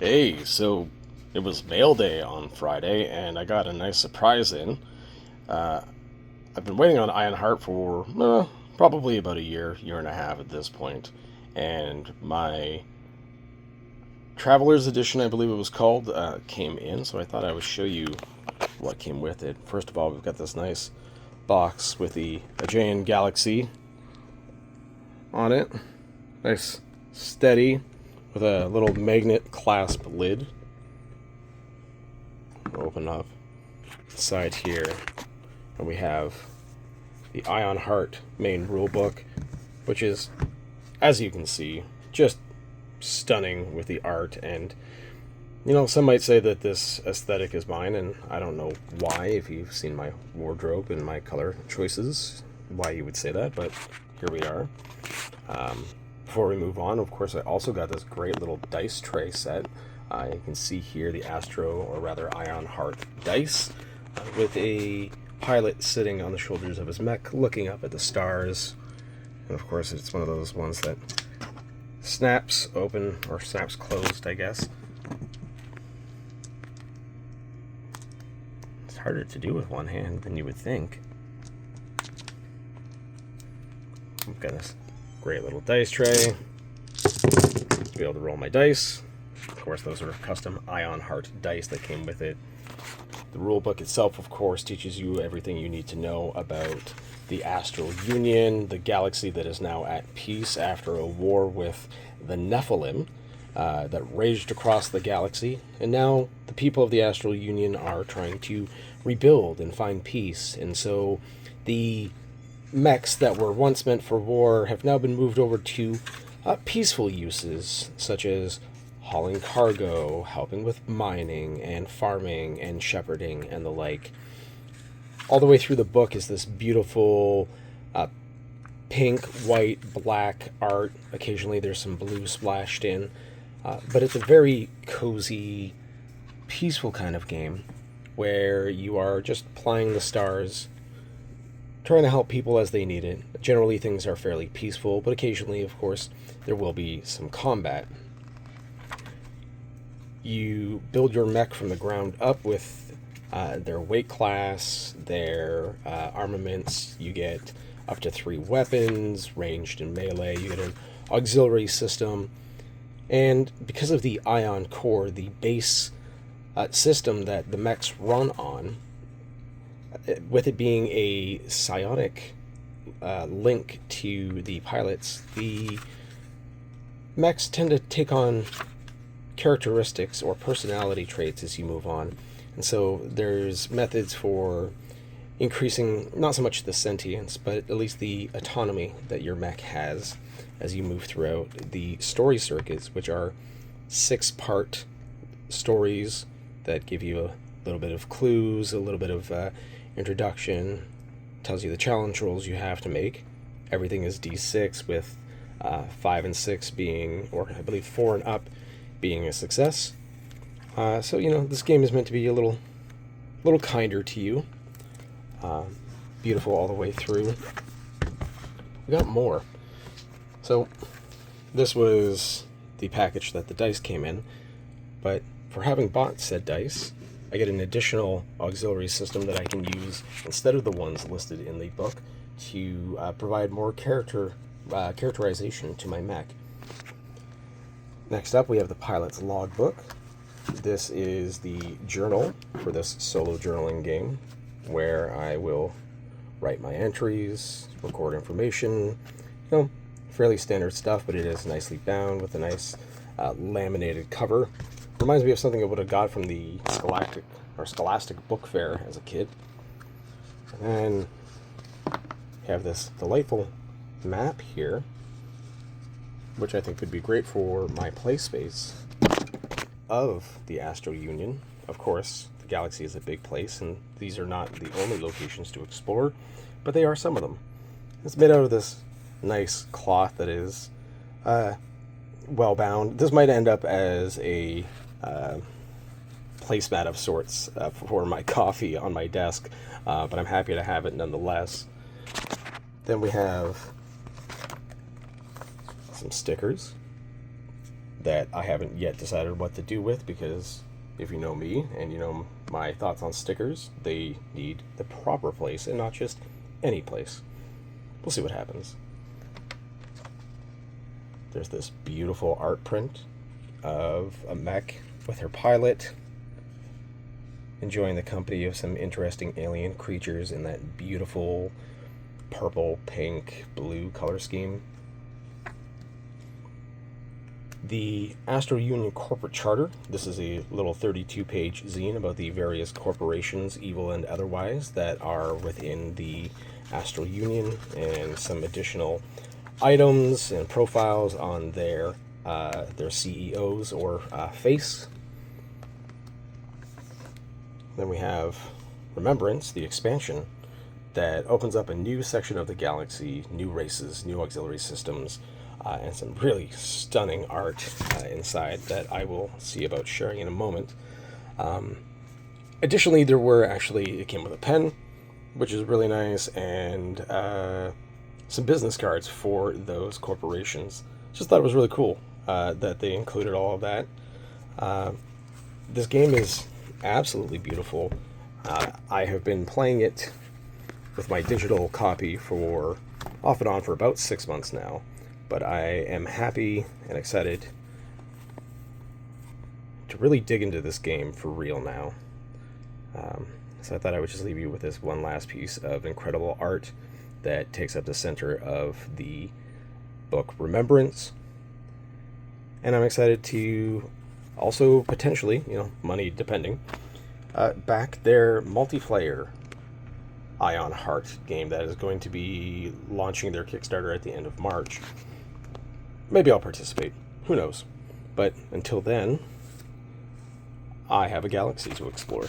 Hey, so it was mail day on Friday, and I got a nice surprise in. Uh, I've been waiting on Ironheart for probably about a year and a half at this point, and my Traveler's Edition, I believe it was called, came in, so I thought I would show you what came with it. First of all, we've got this nice box with the Aegean Galaxy on it. Nice, steady, with a little magnet clasp lid. Open up the side here, and we have the Ironheart main rulebook, which is, as you can see, just stunning with the art. And some might say that this aesthetic is mine, and I don't know why. If you've seen my wardrobe and my color choices, why you would say that, but here we are. Before we move on, of course, I also got this great little dice tray set. You can see here the Astro, or rather Ironheart dice, with a pilot sitting on the shoulders of his mech, looking up at the stars. And of course, it's one of those ones that snaps open, or snaps closed, I guess. It's harder to do with one hand than you would think. I've got this great little dice tray to be able to roll my dice. Of course, those are custom Ironheart dice that came with it. The rulebook itself, of course, teaches you everything you need to know about the Astral Union, the galaxy that is now at peace after a war with the Nephilim that raged across the galaxy. And now the people of the Astral Union are trying to rebuild and find peace. And so the mechs that were once meant for war have now been moved over to peaceful uses, such as hauling cargo, helping with mining and farming and shepherding and the like. All the way through the book is this beautiful pink, white, black art. Occasionally there's some blue splashed in, but it's a very cozy, peaceful kind of game where you are just plying the stars, trying to help people as they need it. Generally, things are fairly peaceful, but occasionally, of course, there will be some combat. You build your mech from the ground up with their weight class, their armaments. You get up to 3 weapons, ranged and melee. You get an auxiliary system. And because of the ion core, the base system that the mechs run on, with it being a psionic link to the pilots, the mechs tend to take on characteristics or personality traits as you move on. And so there's methods for increasing not so much the sentience, but at least the autonomy that your mech has as you move throughout the story circuits, which are 6-part stories that give you a little bit of clues, a little bit of introduction, tells you the challenge rolls you have to make. Everything is D6, with 5 and 6 being, or I believe 4 and up being a success. So this game is meant to be a little kinder to you. Beautiful all the way through. We got more. So this was the package that the dice came in, but for having bought said dice, I get an additional auxiliary system that I can use instead of the ones listed in the book to provide more characterization to my mech. Next up, we have the pilot's logbook. This is the journal for this solo journaling game, where I will write my entries, record information, fairly standard stuff, but it is nicely bound with a nice laminated cover. Reminds me of something I would have got from the Scholastic Book Fair as a kid. And then we have this delightful map here, which I think would be great for my play space of the Astral Union. Of course, the galaxy is a big place, and these are not the only locations to explore, but they are some of them. It's made out of this nice cloth that is well bound. This might end up as a placemat of sorts for my coffee on my desk, but I'm happy to have it nonetheless. Then we have some stickers. that I haven't yet decided what to do with, because if you know me and you know my thoughts on stickers, they need the proper place and not just any place. We'll see what happens. There's this beautiful art print of a mech with her pilot enjoying the company of some interesting alien creatures in that beautiful purple, pink, blue color scheme. The Astro Union Corporate Charter. This is a little 32-page zine about the various corporations, evil and otherwise, that are within the Astro Union, and some additional items and profiles on their CEOs or face. Then we have Remembrance, the expansion, that opens up a new section of the galaxy, new races, new auxiliary systems, and some really stunning art inside that I will see about sharing in a moment. Additionally, it came with a pen, which is really nice, and some business cards for those corporations. Just thought it was really cool that they included all of that. This game is absolutely beautiful. I have been playing it with my digital copy for off and on for about 6 months now, but I am happy and excited to really dig into this game for real now. So I thought I would just leave you with this one last piece of incredible art that takes up the center of the book Remembrance. And I'm excited to also potentially, money depending, back their multiplayer Ion Heart game that is going to be launching their Kickstarter at the end of March. Maybe I'll participate. Who knows? But until then, I have a galaxy to explore.